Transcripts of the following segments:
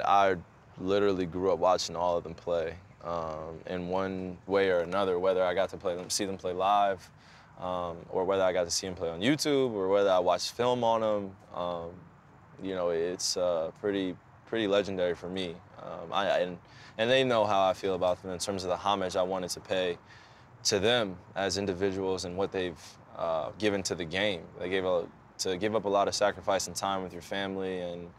I literally grew up watching all of them play in one way or another, whether I got to see them play live, or whether I got to see them play on YouTube, or whether I watched film on them. It's pretty legendary for me. And they know how I feel about them in terms of the homage I wanted to pay to them as individuals and what they've given to the game. To give up a lot of sacrifice and time with your family, and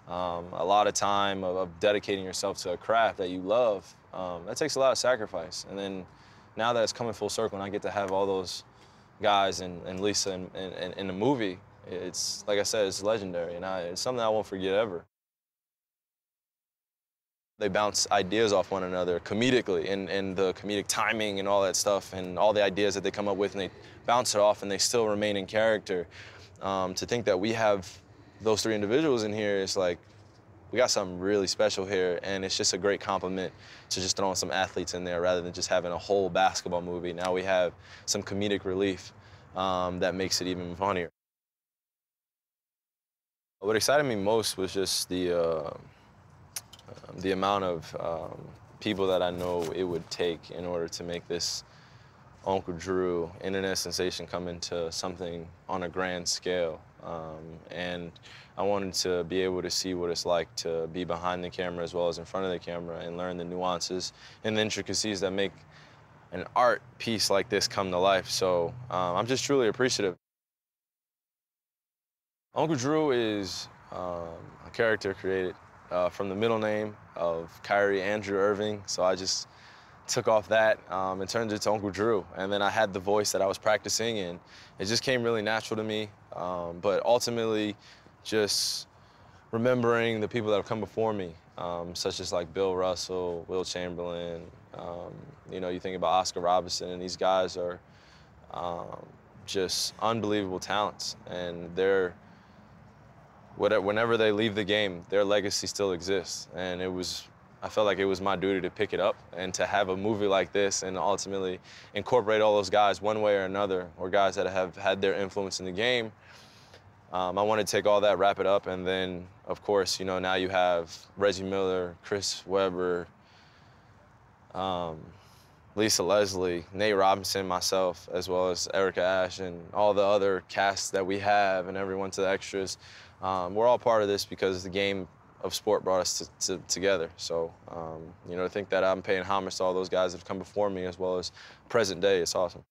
a lot of time of dedicating yourself to a craft that you love. That takes a lot of sacrifice. And then now that it's coming full circle and I get to have all those guys and Lisa in the movie, it's, like I said, it's legendary, and it's something I won't forget ever. They bounce ideas off one another comedically, and the comedic timing and all that stuff, and all the ideas that they come up with, and they bounce it off and they still remain in character. To think that we have those three individuals in here, it's like, we got something really special here, and it's just a great compliment to just throwing some athletes in there rather than just having a whole basketball movie. Now we have some comedic relief that makes it even funnier. What excited me most was just the amount of people that I know it would take in order to make this Uncle Drew internet sensation come into something on a grand scale. And I wanted to be able to see what it's like to be behind the camera as well as in front of the camera, and learn the nuances and the intricacies that make an art piece like this come to life. So I'm just truly appreciative. Uncle Drew is a character created from the middle name of Kyrie Andrew Irving. So I just took off that and turned it to Uncle Drew. And then I had the voice that I was practicing, and it just came really natural to me. But ultimately, just remembering the people that have come before me, such as like Bill Russell, Will Chamberlain, you think about Oscar Robertson, and these guys are just unbelievable talents. And whenever they leave the game, their legacy still exists. And I felt like it was my duty to pick it up and to have a movie like this and ultimately incorporate all those guys one way or another, or guys that have had their influence in the game. I want to take all that, wrap it up, and then, of course, now you have Reggie Miller, Chris Webber, Lisa Leslie, Nate Robinson, myself, as well as Erica Ash, and all the other casts that we have, and everyone to the extras. We're all part of this because the game of sport brought us together. So, to think that I'm paying homage to all those guys that have come before me as well as present day, it's awesome.